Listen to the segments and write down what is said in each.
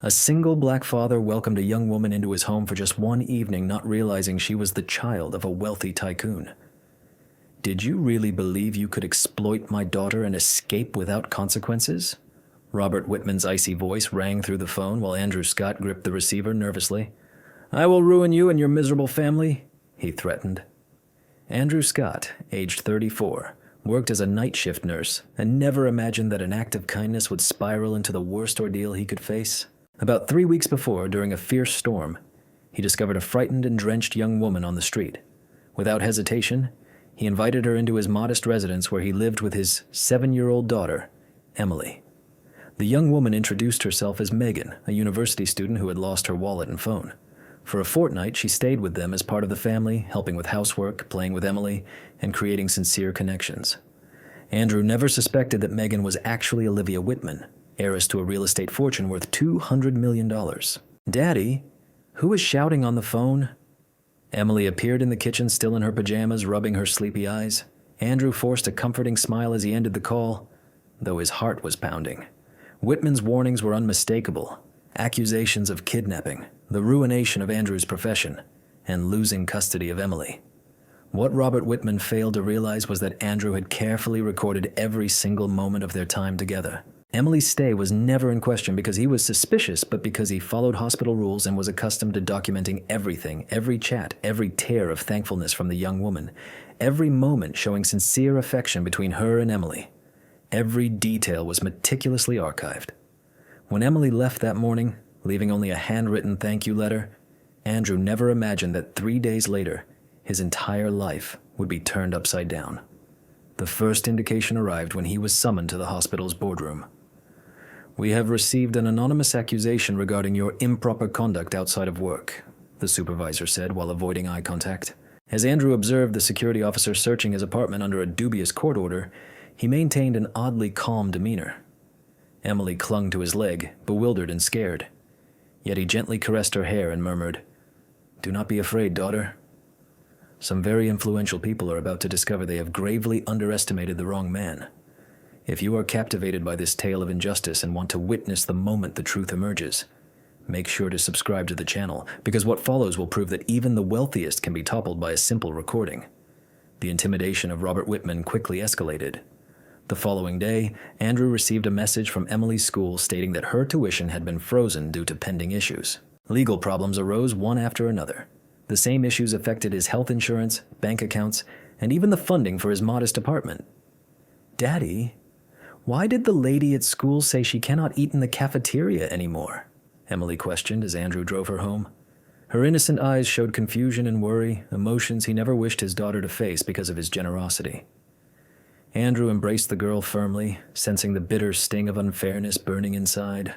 A single black father welcomed a young woman into his home for just one evening, not realizing she was the child of a wealthy tycoon. "Did you really believe you could exploit my daughter and escape without consequences?" Robert Whitman's icy voice rang through the phone while Andrew Scott gripped the receiver nervously. "I will ruin you and your miserable family," he threatened. Andrew Scott, aged 34, worked as a night shift nurse and never imagined that an act of kindness would spiral into the worst ordeal he could face. About 3 weeks before, during a fierce storm, he discovered a frightened and drenched young woman on the street. Without hesitation, he invited her into his modest residence where he lived with his 7-year-old daughter, Emily. The young woman introduced herself as Megan, a university student who had lost her wallet and phone. For a fortnight, she stayed with them as part of the family, helping with housework, playing with Emily, and creating sincere connections. Andrew never suspected that Megan was actually Olivia Whitman, heiress to a real estate fortune worth $200 million. "Daddy, who is shouting on the phone?" Emily appeared in the kitchen, still in her pajamas, rubbing her sleepy eyes. Andrew forced a comforting smile as he ended the call, though his heart was pounding. Whitman's warnings were unmistakable. Accusations of kidnapping, the ruination of Andrew's profession, and losing custody of Emily. What Robert Whitman failed to realize was that Andrew had carefully recorded every single moment of their time together. Emily's stay was never in question because he was suspicious, but because he followed hospital rules and was accustomed to documenting everything, every chat, every tear of thankfulness from the young woman, every moment showing sincere affection between her and Emily. Every detail was meticulously archived. When Emily left that morning, leaving only a handwritten thank you letter, Andrew never imagined that 3 days later, his entire life would be turned upside down. The first indication arrived when he was summoned to the hospital's boardroom. "We have received an anonymous accusation regarding your improper conduct outside of work," the supervisor said while avoiding eye contact. As Andrew observed the security officer searching his apartment under a dubious court order, he maintained an oddly calm demeanor. Emily clung to his leg, bewildered and scared. Yet he gently caressed her hair and murmured, "Do not be afraid, daughter. Some very influential people are about to discover they have gravely underestimated the wrong man. If you are captivated by this tale of injustice and want to witness the moment the truth emerges, make sure to subscribe to the channel, because what follows will prove that even the wealthiest can be toppled by a simple recording." The intimidation of Robert Whitman quickly escalated. The following day, Andrew received a message from Emily's school stating that her tuition had been frozen due to pending issues. Legal problems arose one after another. The same issues affected his health insurance, bank accounts, and even the funding for his modest apartment. "Daddy, why did the lady at school say she cannot eat in the cafeteria anymore?" Emily questioned as Andrew drove her home. Her innocent eyes showed confusion and worry, emotions he never wished his daughter to face because of his generosity. Andrew embraced the girl firmly, sensing the bitter sting of unfairness burning inside.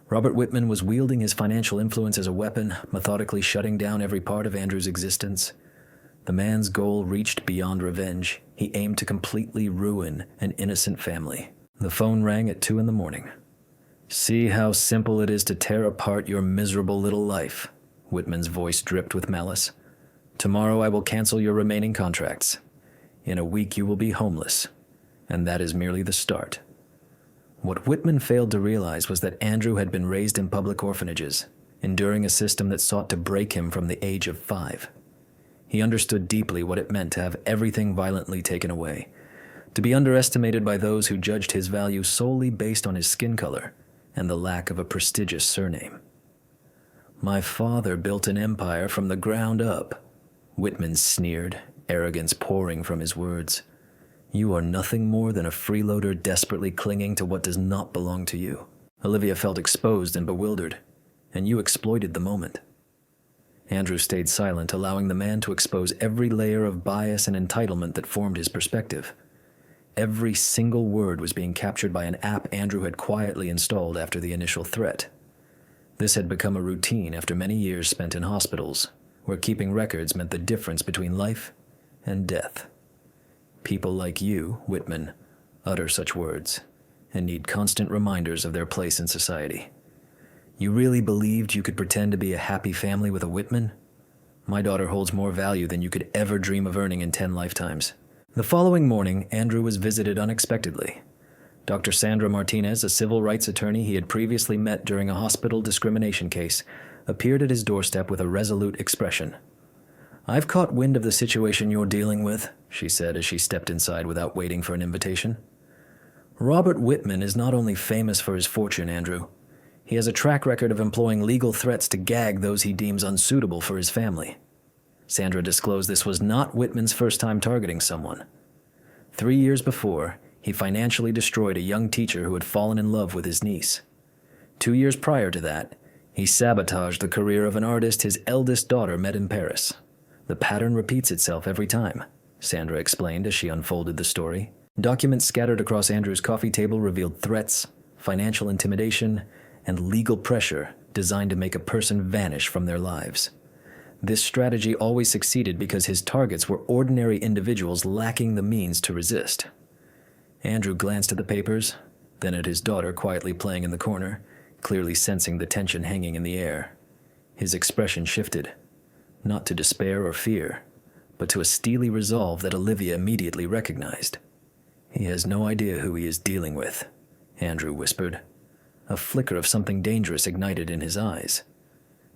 Robert Whitman was wielding his financial influence as a weapon, methodically shutting down every part of Andrew's existence. The man's goal reached beyond revenge. He aimed to completely ruin an innocent family. The phone rang at 2 a.m. "See how simple it is to tear apart your miserable little life," Whitman's voice dripped with malice. "Tomorrow I will cancel your remaining contracts. In a week you will be homeless, and that is merely the start." What Whitman failed to realize was that Andrew had been raised in public orphanages, enduring a system that sought to break him from the age of 5. He understood deeply what it meant to have everything violently taken away, to be underestimated by those who judged his value solely based on his skin color and the lack of a prestigious surname. "My father built an empire from the ground up," Whitman sneered, arrogance pouring from his words. "You are nothing more than a freeloader desperately clinging to what does not belong to you." Olivia felt exposed and bewildered, and you exploited the moment. Andrew stayed silent, allowing the man to expose every layer of bias and entitlement that formed his perspective. Every single word was being captured by an app Andrew had quietly installed after the initial threat. This had become a routine after many years spent in hospitals, where keeping records meant the difference between life and death. People like you, Whitman, utter such words and need constant reminders of their place in society. You really believed you could pretend to be a happy family with a Whitman? My daughter holds more value than you could ever dream of earning in 10 lifetimes. The following morning, Andrew was visited unexpectedly. Dr. Sandra Martinez, a civil rights attorney he had previously met during a hospital discrimination case, appeared at his doorstep with a resolute expression. "I've caught wind of the situation you're dealing with," she said as she stepped inside without waiting for an invitation. "Robert Whitman is not only famous for his fortune, Andrew. He has a track record of employing legal threats to gag those he deems unsuitable for his family." Sandra disclosed this was not Whitman's first time targeting someone. 3 years before, he financially destroyed a young teacher who had fallen in love with his niece. 2 years prior to that, he sabotaged the career of an artist his eldest daughter met in Paris. "The pattern repeats itself every time," Sandra explained as she unfolded the story. Documents scattered across Andrew's coffee table revealed threats, financial intimidation, and legal pressure designed to make a person vanish from their lives. This strategy always succeeded because his targets were ordinary individuals lacking the means to resist. Andrew glanced at the papers, then at his daughter quietly playing in the corner, clearly sensing the tension hanging in the air. His expression shifted, not to despair or fear, but to a steely resolve that Olivia immediately recognized. "He has no idea who he is dealing with," Andrew whispered. A flicker of something dangerous ignited in his eyes.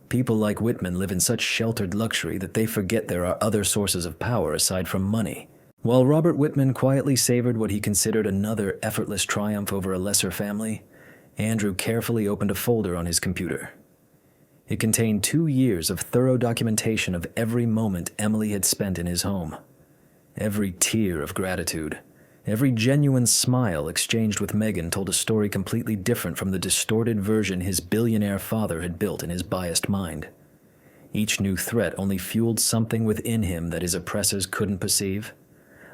People like Whitman live in such sheltered luxury that they forget there are other sources of power aside from money. While Robert Whitman quietly savored what he considered another effortless triumph over a lesser family, Andrew carefully opened a folder on his computer. It contained 2 years of thorough documentation of every moment Emily had spent in his home. Every tear of gratitude, every genuine smile exchanged with Megan told a story completely different from the distorted version his billionaire father had built in his biased mind. Each new threat only fueled something within him that his oppressors couldn't perceive.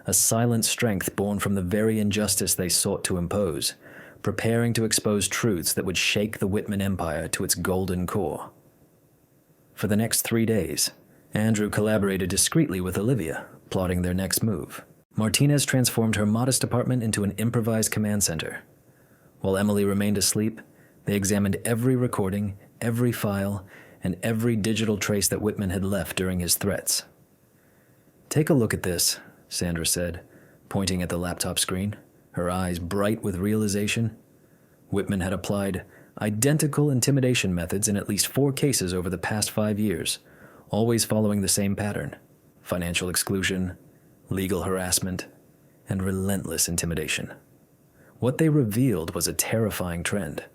A silent strength born from the very injustice they sought to impose, preparing to expose truths that would shake the Whitman empire to its golden core. For the next 3 days, Andrew collaborated discreetly with Olivia, plotting their next move. Martinez transformed her modest apartment into an improvised command center. While Emily remained asleep, they examined every recording, every file, and every digital trace that Whitman had left during his threats. "Take a look at this," Sandra said, pointing at the laptop screen, her eyes bright with realization. Whitman had applied identical intimidation methods in at least 4 cases over the past 5 years, always following the same pattern: financial exclusion, legal harassment, and relentless intimidation. What they revealed was a terrifying trend.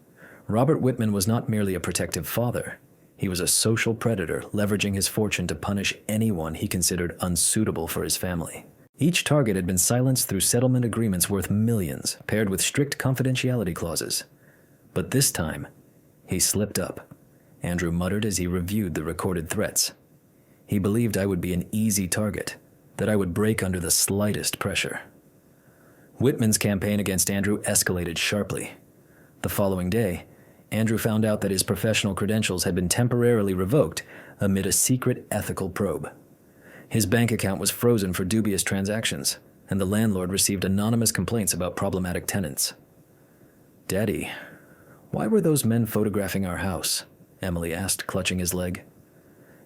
Robert Whitman was not merely a protective father. He was a social predator, leveraging his fortune to punish anyone he considered unsuitable for his family. Each target had been silenced through settlement agreements worth millions, paired with strict confidentiality clauses. But this time, he slipped up, Andrew muttered as he reviewed the recorded threats. He believed I would be an easy target, that I would break under the slightest pressure. Whitman's campaign against Andrew escalated sharply. The following day, Andrew found out that his professional credentials had been temporarily revoked amid a secret ethical probe. His bank account was frozen for dubious transactions, and the landlord received anonymous complaints about problematic tenants. "Daddy, why were those men photographing our house?" Emily asked, clutching his leg.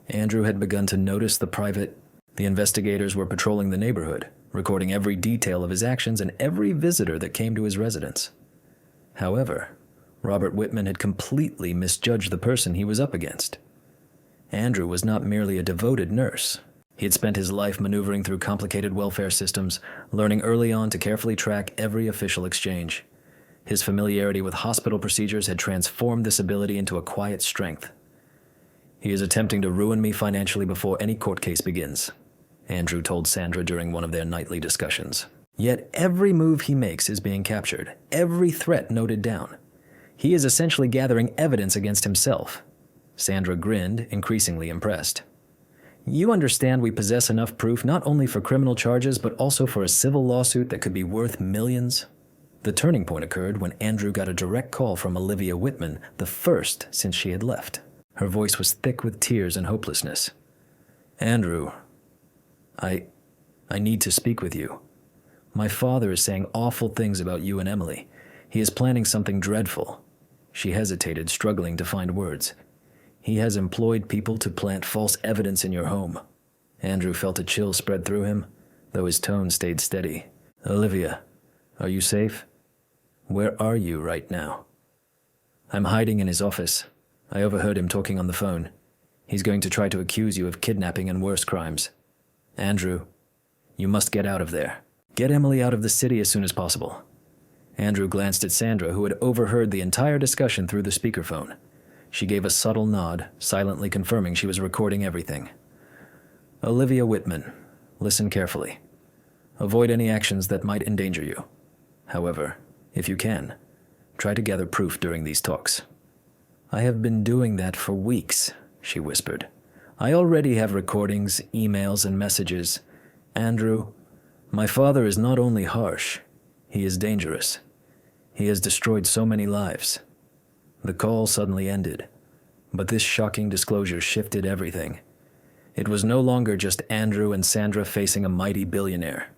Andrew had begun to notice the investigators were patrolling the neighborhood, recording every detail of his actions and every visitor that came to his residence. However, Robert Whitman had completely misjudged the person he was up against. Andrew was not merely a devoted nurse. He had spent his life maneuvering through complicated welfare systems, learning early on to carefully track every official exchange. His familiarity with hospital procedures had transformed this ability into a quiet strength. "He is attempting to ruin me financially before any court case begins," Andrew told Sandra during one of their nightly discussions. "Yet every move he makes is being captured, every threat noted down. He is essentially gathering evidence against himself." Sandra grinned, increasingly impressed. "You understand we possess enough proof not only for criminal charges but also for a civil lawsuit that could be worth millions?" The turning point occurred when Andrew got a direct call from Olivia Whitman, the first since she had left. Her voice was thick with tears and hopelessness. "Andrew, I need to speak with you. My father is saying awful things about you and Emily. He is planning something dreadful." She hesitated, struggling to find words. "He has employed people to plant false evidence in your home." Andrew felt a chill spread through him, though his tone stayed steady. "Olivia, are you safe?" Where are you right now? I'm hiding in his office. I overheard him talking on the phone. He's going to try to accuse you of kidnapping and worse crimes. Andrew, you must get out of there. Get Emily out of the city as soon as possible. Andrew glanced at Sandra, who had overheard the entire discussion through the speakerphone. She gave a subtle nod, silently confirming she was recording everything. Olivia Whitman, listen carefully. Avoid any actions that might endanger you. However, if you can, try to gather proof during these talks. I have been doing that for weeks, she whispered. I already have recordings, emails, and messages. Andrew, my father is not only harsh, he is dangerous. He has destroyed so many lives. The call suddenly ended, but this shocking disclosure shifted everything. It was no longer just Andrew and Sandra facing a mighty billionaire.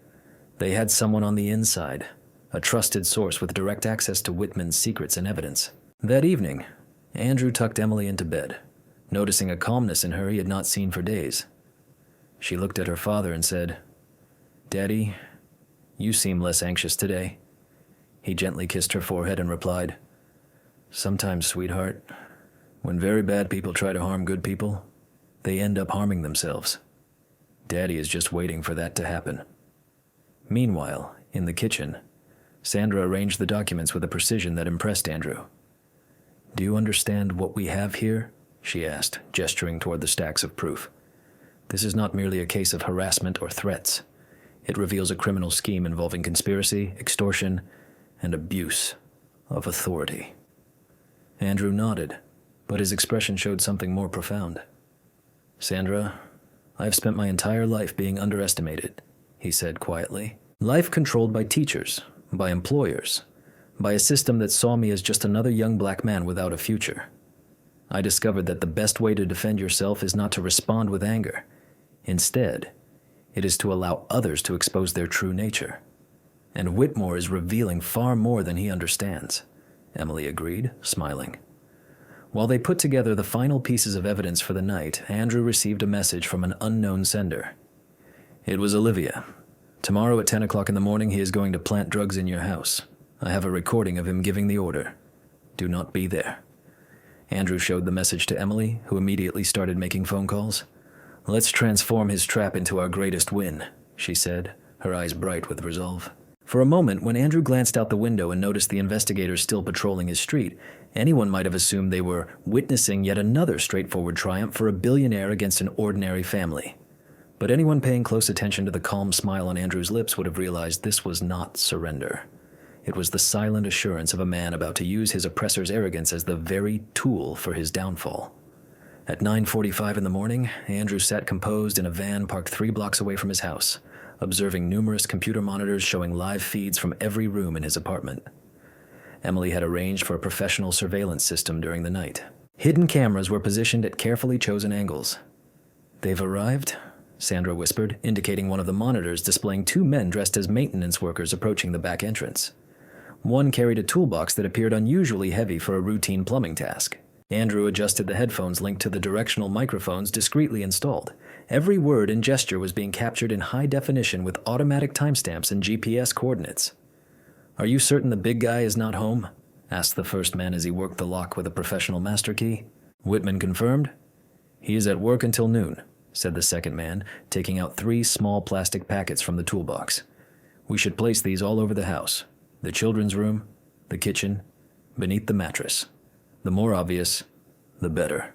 They had someone on the inside, a trusted source with direct access to Whitman's secrets and evidence. That evening, Andrew tucked Emily into bed, noticing a calmness in her he had not seen for days. She looked at her father and said, "Daddy, you seem less anxious today." He gently kissed her forehead and replied, "Sometimes, sweetheart, when very bad people try to harm good people, they end up harming themselves. Daddy is just waiting for that to happen." Meanwhile, in the kitchen, Sandra arranged the documents with a precision that impressed Andrew. "Do you understand what we have here?" she asked, gesturing toward the stacks of proof. "This is not merely a case of harassment or threats. It reveals a criminal scheme involving conspiracy, extortion, and abuse of authority." Andrew nodded, but his expression showed something more profound. "Sandra, I've spent my entire life being underestimated," he said quietly. "Life controlled by teachers, by employers, by a system that saw me as just another young black man without a future. I discovered that the best way to defend yourself is not to respond with anger. Instead, it is to allow others to expose their true nature. And Whitmore is revealing far more than he understands," Emily agreed, smiling. While they put together the final pieces of evidence for the night, Andrew received a message from an unknown sender. It was Olivia. "Tomorrow at 10 o'clock in the morning, he is going to plant drugs in your house. I have a recording of him giving the order. Do not be there." Andrew showed the message to Emily, who immediately started making phone calls. "Let's transform his trap into our greatest win," she said, her eyes bright with resolve. For a moment, when Andrew glanced out the window and noticed the investigators still patrolling his street, anyone might have assumed they were witnessing yet another straightforward triumph for a billionaire against an ordinary family. But anyone paying close attention to the calm smile on Andrew's lips would have realized this was not surrender. It was the silent assurance of a man about to use his oppressor's arrogance as the very tool for his downfall. At 9:45 in the morning, Andrew sat composed in a van parked 3 blocks away from his house, observing numerous computer monitors showing live feeds from every room in his apartment. Emily had arranged for a professional surveillance system during the night. Hidden cameras were positioned at carefully chosen angles. "They've arrived?" Sandra whispered, indicating one of the monitors displaying 2 men dressed as maintenance workers approaching the back entrance. One carried a toolbox that appeared unusually heavy for a routine plumbing task. Andrew adjusted the headphones linked to the directional microphones discreetly installed. Every word and gesture was being captured in high definition with automatic timestamps and GPS coordinates. "Are you certain the big guy is not home?" asked the first man as he worked the lock with a professional master key. Whitman confirmed. "He is at work until noon," said the second man, taking out 3 small plastic packets from the toolbox. "We should place these all over the house. The children's room, the kitchen, beneath the mattress. The more obvious, the better."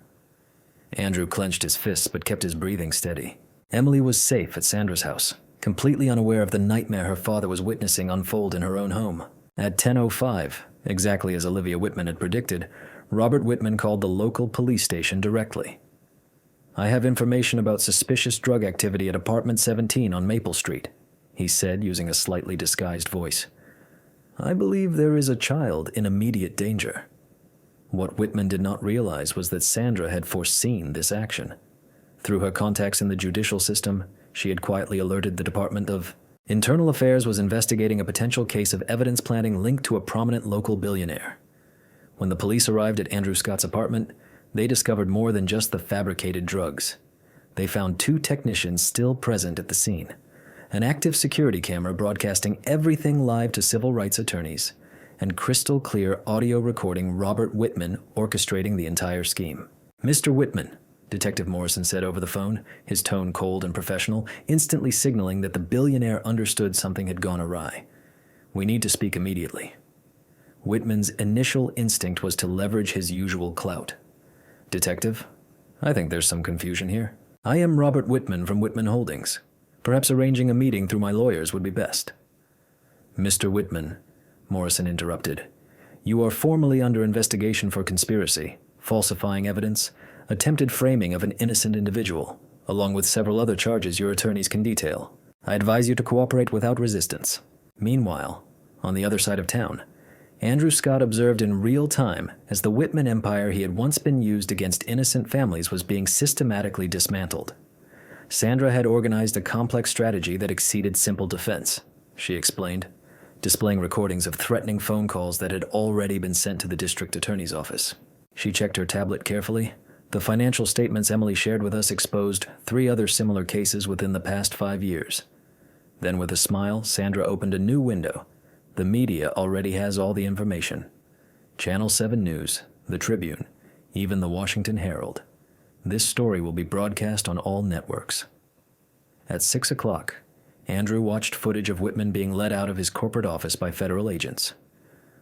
Andrew clenched his fists but kept his breathing steady. Emily was safe at Sandra's house, completely unaware of the nightmare her father was witnessing unfold in her own home. At 10:05, exactly as Olivia Whitman had predicted, Robert Whitman called the local police station directly. "I have information about suspicious drug activity at apartment 17 on Maple Street," he said using a slightly disguised voice. "I believe there is a child in immediate danger." What Whitman did not realize was that Sandra had foreseen this action. Through her contacts in the judicial system, she had quietly alerted the Department of Internal Affairs was investigating a potential case of evidence planting linked to a prominent local billionaire. When the police arrived at Andrew Scott's apartment, they discovered more than just the fabricated drugs. They found 2 technicians still present at the scene, an active security camera broadcasting everything live to civil rights attorneys, and crystal clear audio recording Robert Whitman orchestrating the entire scheme. "Mr. Whitman," Detective Morrison said over the phone, his tone cold and professional, instantly signaling that the billionaire understood something had gone awry. "We need to speak immediately." Whitman's initial instinct was to leverage his usual clout. "Detective, I think there's some confusion here. I am Robert Whitman from Whitman Holdings. Perhaps arranging a meeting through my lawyers would be best." "Mr. Whitman," Morrison interrupted, "you are formally under investigation for conspiracy, falsifying evidence, attempted framing of an innocent individual, along with several other charges your attorneys can detail. I advise you to cooperate without resistance." Meanwhile, on the other side of town, Andrew Scott observed in real time as the Whitman empire he had once been used against innocent families was being systematically dismantled. Sandra had organized a complex strategy that exceeded simple defense, she explained, displaying recordings of threatening phone calls that had already been sent to the district attorney's office. She checked her tablet carefully. The financial statements Emily shared with us exposed 3 other similar cases within the past 5 years. Then with a smile, Sandra opened a new window. The media already has all the information. Channel 7 News, the Tribune, even the Washington Herald. This story will be broadcast on all networks. At 6 o'clock, Andrew watched footage of Whitman being led out of his corporate office by federal agents.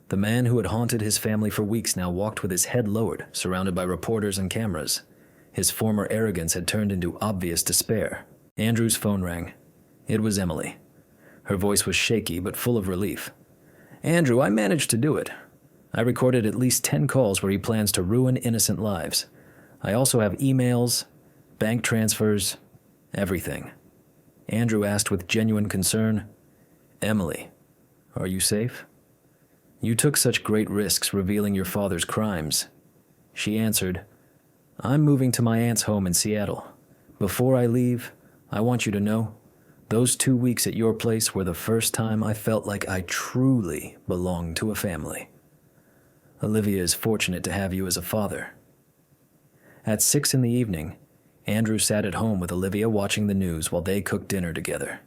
The man who had haunted his family for weeks now walked with his head lowered, surrounded by reporters and cameras. His former arrogance had turned into obvious despair. Andrew's phone rang. It was Emily. Her voice was shaky but full of relief. "Andrew, I managed to do it. I recorded at least 10 calls where he plans to ruin innocent lives. I also have emails, bank transfers, everything." Andrew asked with genuine concern, "Emily, are you safe? You took such great risks revealing your father's crimes." She answered, "I'm moving to my aunt's home in Seattle. Before I leave, I want you to know, those 2 weeks at your place were the first time I felt like I truly belonged to a family. Olivia is fortunate to have you as a father." At 6 in the evening, Andrew sat at home with Olivia watching the news while they cooked dinner together.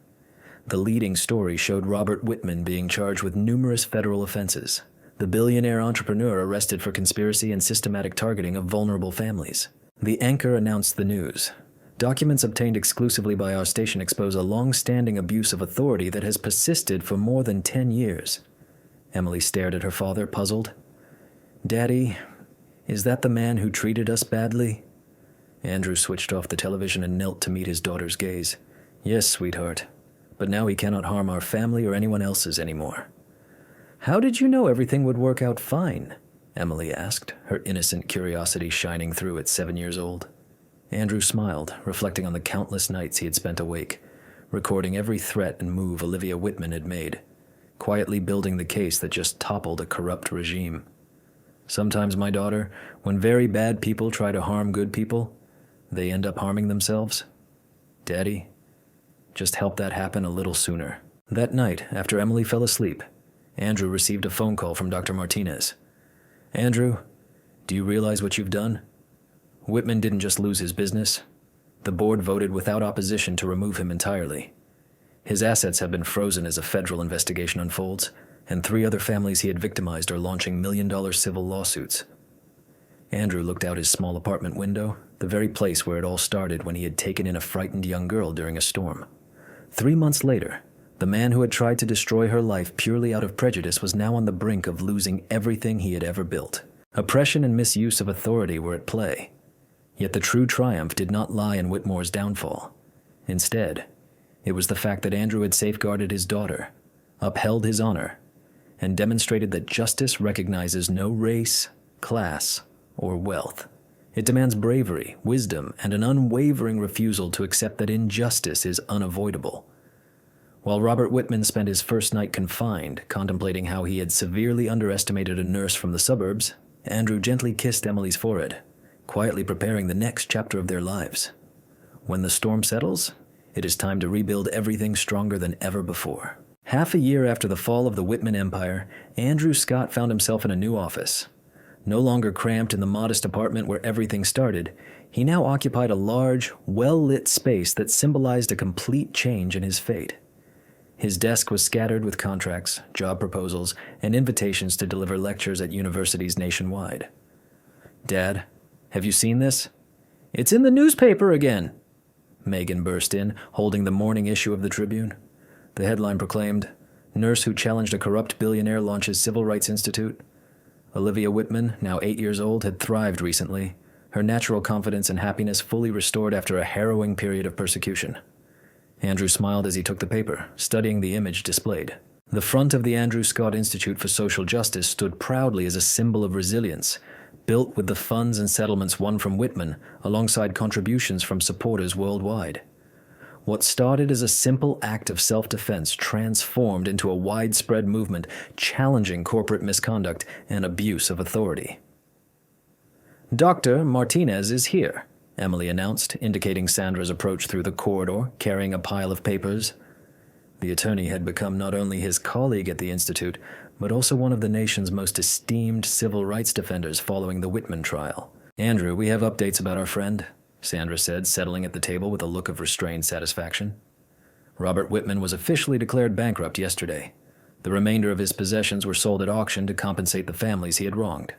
The leading story showed Robert Whitman being charged with numerous federal offenses, the billionaire entrepreneur arrested for conspiracy and systematic targeting of vulnerable families. The anchor announced the news. "Documents obtained exclusively by our station expose a long-standing abuse of authority that has persisted for more than 10 years. Emily stared at her father, puzzled. "Daddy, is that the man who treated us badly?" Andrew switched off the television and knelt to meet his daughter's gaze. "Yes, sweetheart. But now he cannot harm our family or anyone else's anymore." "How did you know everything would work out fine?" Emily asked, her innocent curiosity shining through at 7 years old. Andrew smiled, reflecting on the countless nights he had spent awake, recording every threat and move Olivia Whitman had made, quietly building the case that just toppled a corrupt regime. "Sometimes, my daughter, when very bad people try to harm good people, they end up harming themselves. Daddy, just help that happen a little sooner." That night, after Emily fell asleep, Andrew received a phone call from Dr. Martinez. "Andrew, do you realize what you've done? Whitman didn't just lose his business. The board voted without opposition to remove him entirely. His assets have been frozen as a federal investigation unfolds, and 3 other families he had victimized are launching million-dollar civil lawsuits." Andrew looked out his small apartment window, the very place where it all started when he had taken in a frightened young girl during a storm. 3 months later, the man who had tried to destroy her life purely out of prejudice was now on the brink of losing everything he had ever built. Oppression and misuse of authority were at play. Yet the true triumph did not lie in Whitmore's downfall. Instead, it was the fact that Andrew had safeguarded his daughter, upheld his honor, and demonstrated that justice recognizes no race, class, or wealth. It demands bravery, wisdom, and an unwavering refusal to accept that injustice is unavoidable. While Robert Whitman spent his first night confined, contemplating how he had severely underestimated a nurse from the suburbs, Andrew gently kissed Emily's forehead, quietly preparing the next chapter of their lives. When the storm settles, it is time to rebuild everything stronger than ever before. Half a year after the fall of the Whitman Empire, Andrew Scott found himself in a new office. No longer cramped in the modest apartment where everything started, he now occupied a large, well-lit space that symbolized a complete change in his fate. His desk was scattered with contracts, job proposals, and invitations to deliver lectures at universities nationwide. "Dad, have you seen this?" "It's in the newspaper again," Megan burst in, holding the morning issue of the Tribune. The headline proclaimed, "Nurse who challenged a corrupt billionaire launches Civil Rights Institute." Olivia Whitman, now 8 years old, had thrived recently, her natural confidence and happiness fully restored after a harrowing period of persecution. Andrew smiled as he took the paper, studying the image displayed. The front of the Andrew Scott Institute for Social Justice stood proudly as a symbol of resilience, built with the funds and settlements won from Whitman, alongside contributions from supporters worldwide. What started as a simple act of self-defense transformed into a widespread movement challenging corporate misconduct and abuse of authority. "Dr. Martinez is here," Emily announced, indicating Sandra's approach through the corridor, carrying a pile of papers. The attorney had become not only his colleague at the Institute, but also one of the nation's most esteemed civil rights defenders following the Whitman trial. "Andrew, we have updates about our friend," Sandra said, settling at the table with a look of restrained satisfaction. Robert Whitman was officially declared bankrupt yesterday. The remainder of his possessions were sold at auction to compensate the families he had wronged.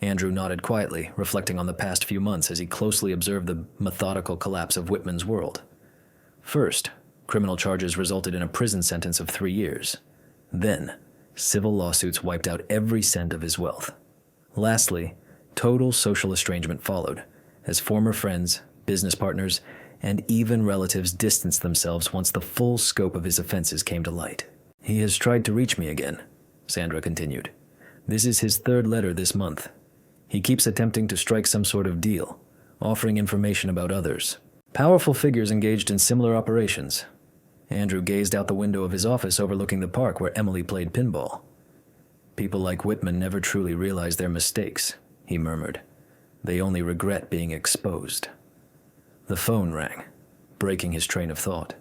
Andrew nodded quietly, reflecting on the past few months as he closely observed the methodical collapse of Whitman's world. First, criminal charges resulted in a prison sentence of 3 years. Then, civil lawsuits wiped out every cent of his wealth. Lastly, total social estrangement followed, as former friends, business partners, and even relatives distanced themselves once the full scope of his offenses came to light. "He has tried to reach me again," Sandra continued. "This is his 3rd letter this month. He keeps attempting to strike some sort of deal, offering information about others. Powerful figures engaged in similar operations." Andrew gazed out the window of his office overlooking the park where Emily played pinball. "People like Whitman never truly realize their mistakes," he murmured. "They only regret being exposed." The phone rang, breaking his train of thought.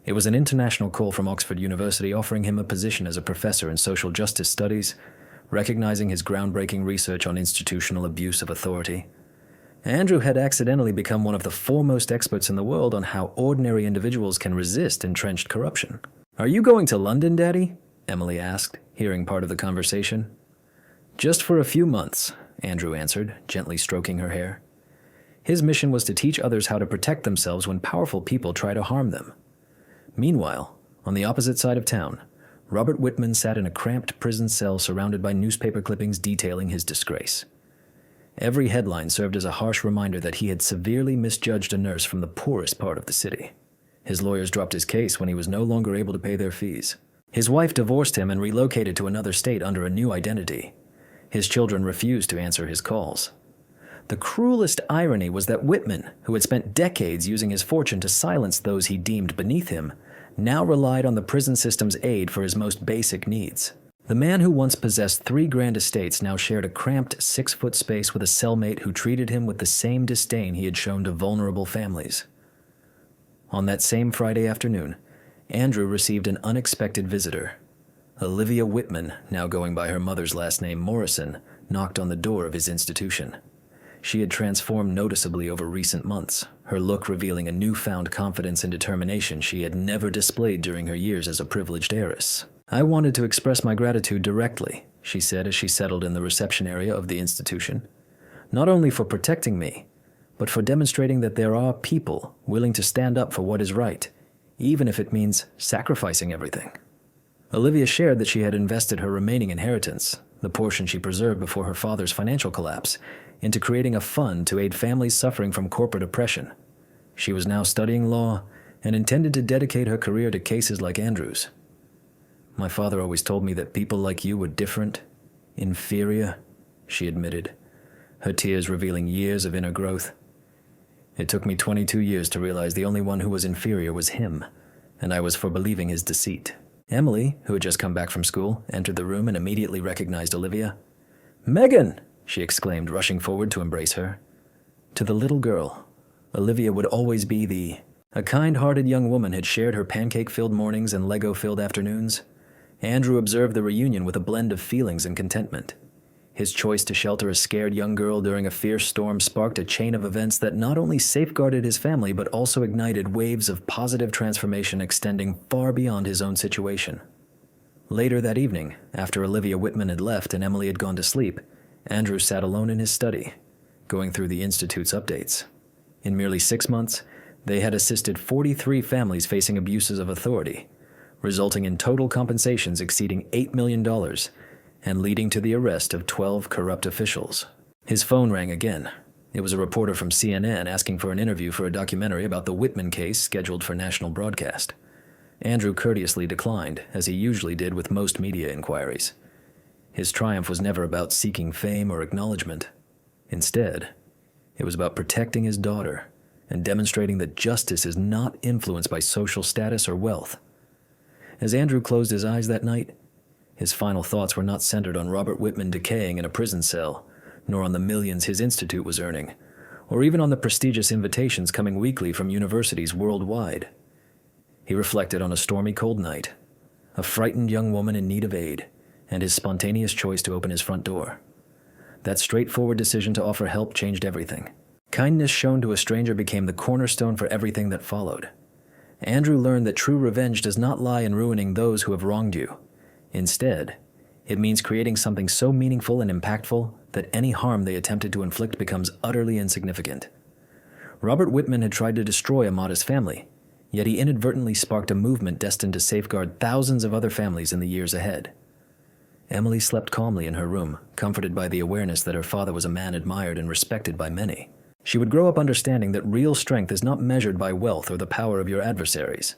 It was an international call from Oxford University offering him a position as a professor in social justice studies, recognizing his groundbreaking research on institutional abuse of authority. Andrew had accidentally become one of the foremost experts in the world on how ordinary individuals can resist entrenched corruption. "Are you going to London, Daddy?" Emily asked, hearing part of the conversation. "Just for a few months," Andrew answered, gently stroking her hair. His mission was to teach others how to protect themselves when powerful people try to harm them. Meanwhile, on the opposite side of town, Robert Whitman sat in a cramped prison cell surrounded by newspaper clippings detailing his disgrace. Every headline served as a harsh reminder that he had severely misjudged a nurse from the poorest part of the city. His lawyers dropped his case when he was no longer able to pay their fees. His wife divorced him and relocated to another state under a new identity. His children refused to answer his calls. The cruelest irony was that Whitman, who had spent decades using his fortune to silence those he deemed beneath him, now relied on the prison system's aid for his most basic needs. The man who once possessed 3 grand estates now shared a cramped 6-foot space with a cellmate who treated him with the same disdain he had shown to vulnerable families. On that same Friday afternoon, Andrew received an unexpected visitor. Olivia Whitman, now going by her mother's last name Morrison, knocked on the door of his institution. She had transformed noticeably over recent months, her look revealing a newfound confidence and determination she had never displayed during her years as a privileged heiress. "I wanted to express my gratitude directly," she said as she settled in the reception area of the institution. "Not only for protecting me, but for demonstrating that there are people willing to stand up for what is right, even if it means sacrificing everything." Olivia shared that she had invested her remaining inheritance, the portion she preserved before her father's financial collapse, into creating a fund to aid families suffering from corporate oppression. She was now studying law and intended to dedicate her career to cases like Andrew's. "My father always told me that people like you were different, inferior," she admitted, her tears revealing years of inner growth. "It took me 22 years to realize the only one who was inferior was him, and I was for believing his deceit." Emily, who had just come back from school, entered the room and immediately recognized Olivia. "Megan!" she exclaimed, rushing forward to embrace her. To the little girl, Olivia would always be a kind-hearted young woman had shared her pancake-filled mornings and Lego-filled afternoons. Andrew observed the reunion with a blend of feelings and contentment. His choice to shelter a scared young girl during a fierce storm sparked a chain of events that not only safeguarded his family but also ignited waves of positive transformation extending far beyond his own situation. Later that evening, after Olivia Whitman had left and Emily had gone to sleep, Andrew sat alone in his study, going through the Institute's updates. In merely 6 months, they had assisted 43 families facing abuses of authority, resulting in total compensations exceeding $8 million and leading to the arrest of 12 corrupt officials. His phone rang again. It was a reporter from CNN asking for an interview for a documentary about the Whitman case scheduled for national broadcast. Andrew courteously declined, as he usually did with most media inquiries. His triumph was never about seeking fame or acknowledgement. Instead, it was about protecting his daughter and demonstrating that justice is not influenced by social status or wealth. As Andrew closed his eyes that night, his final thoughts were not centered on Robert Whitman decaying in a prison cell, nor on the millions his institute was earning, or even on the prestigious invitations coming weekly from universities worldwide. He reflected on a stormy cold night, a frightened young woman in need of aid, and his spontaneous choice to open his front door. That straightforward decision to offer help changed everything. Kindness shown to a stranger became the cornerstone for everything that followed. Andrew learned that true revenge does not lie in ruining those who have wronged you. Instead, it means creating something so meaningful and impactful that any harm they attempted to inflict becomes utterly insignificant. Robert Whitman had tried to destroy a modest family, yet he inadvertently sparked a movement destined to safeguard thousands of other families in the years ahead. Emily slept calmly in her room, comforted by the awareness that her father was a man admired and respected by many. She would grow up understanding that real strength is not measured by wealth or the power of your adversaries.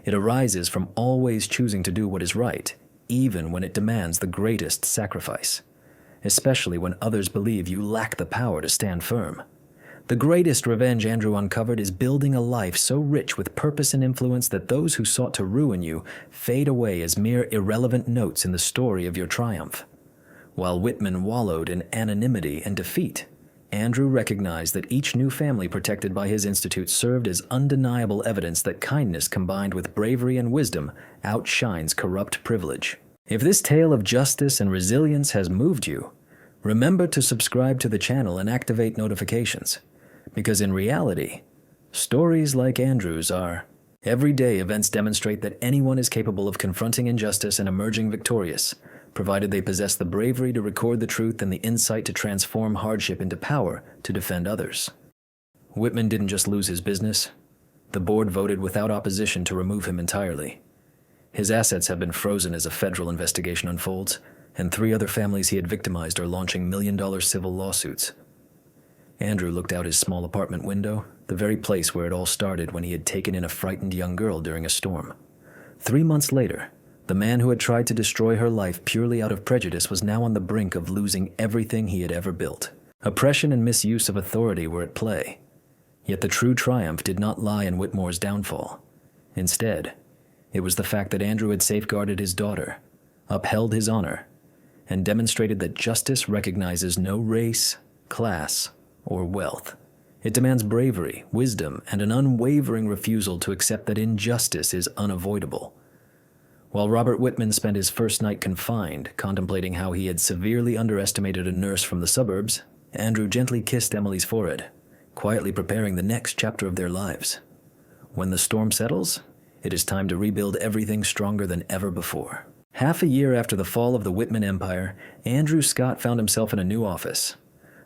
It arises from always choosing to do what is right, even when it demands the greatest sacrifice, especially when others believe you lack the power to stand firm. The greatest revenge Andrew uncovered is building a life so rich with purpose and influence that those who sought to ruin you fade away as mere irrelevant notes in the story of your triumph. While Whitman wallowed in anonymity and defeat, Andrew recognized that each new family protected by his institute served as undeniable evidence that kindness combined with bravery and wisdom outshines corrupt privilege. If this tale of justice and resilience has moved you, remember to subscribe to the channel and activate notifications, because in reality, stories like Andrew's are everyday events demonstrate that anyone is capable of confronting injustice and emerging victorious, provided they possess the bravery to record the truth and the insight to transform hardship into power to defend others. Whitman didn't just lose his business. The board voted without opposition to remove him entirely. His assets have been frozen as a federal investigation unfolds, and 3 other families he had victimized are launching million-dollar civil lawsuits. Andrew looked out his small apartment window, the very place where it all started when he had taken in a frightened young girl during a storm. 3 months later, the man who had tried to destroy her life purely out of prejudice was now on the brink of losing everything he had ever built. Oppression and misuse of authority were at play. Yet the true triumph did not lie in Whitmore's downfall. Instead, it was the fact that Andrew had safeguarded his daughter, upheld his honor, and demonstrated that justice recognizes no race, class, or wealth. It demands bravery, wisdom, and an unwavering refusal to accept that injustice is unavoidable. While Robert Whitman spent his first night confined, contemplating how he had severely underestimated a nurse from the suburbs, Andrew gently kissed Emily's forehead, quietly preparing the next chapter of their lives. When the storm settles, it is time to rebuild everything stronger than ever before. Half a year after the fall of the Whitman Empire, Andrew Scott found himself in a new office.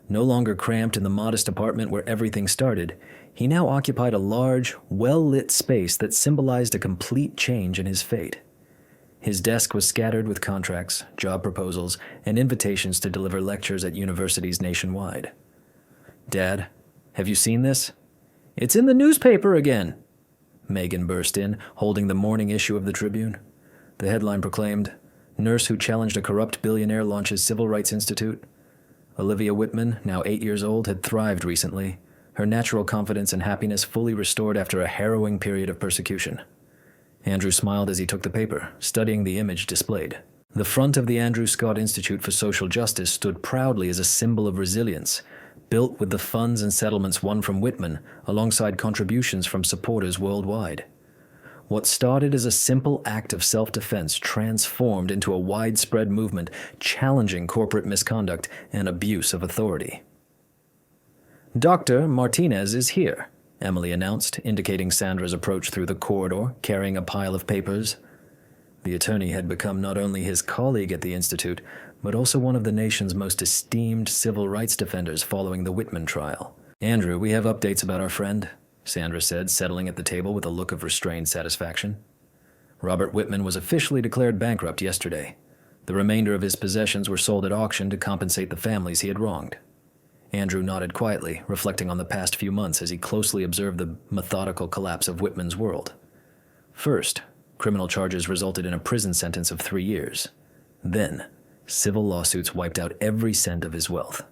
No longer cramped in the modest apartment where everything started, he now occupied a large, well-lit space that symbolized a complete change in his fate. His desk was scattered with contracts, job proposals, and invitations to deliver lectures at universities nationwide. "Dad, have you seen this?" "It's in the newspaper again," Megan burst in, holding the morning issue of the Tribune. The headline proclaimed, "Nurse who challenged a corrupt billionaire launches Civil Rights Institute." Olivia Whitman, now 8 years old, had thrived recently, her natural confidence and happiness fully restored after a harrowing period of persecution. Andrew smiled as he took the paper, studying the image displayed. The front of the Andrew Scott Institute for Social Justice stood proudly as a symbol of resilience, built with the funds and settlements won from Whitman, alongside contributions from supporters worldwide. What started as a simple act of self-defense transformed into a widespread movement challenging corporate misconduct and abuse of authority. "Dr. Martinez is here," Emily announced, indicating Sandra's approach through the corridor, carrying a pile of papers. The attorney had become not only his colleague at the Institute, but also one of the nation's most esteemed civil rights defenders following the Whitman trial. "Andrew, we have updates about our friend," Sandra said, settling at the table with a look of restrained satisfaction. "Robert Whitman was officially declared bankrupt yesterday. The remainder of his possessions were sold at auction to compensate the families he had wronged." Andrew nodded quietly, reflecting on the past few months as he closely observed the methodical collapse of Whitman's world. First, criminal charges resulted in a prison sentence of 3 years. Then, civil lawsuits wiped out every cent of his wealth.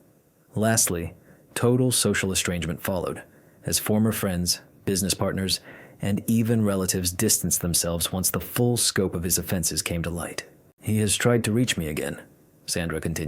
Lastly, total social estrangement followed, as former friends, business partners, and even relatives distanced themselves once the full scope of his offenses came to light. "He has tried to reach me again," Sandra continued.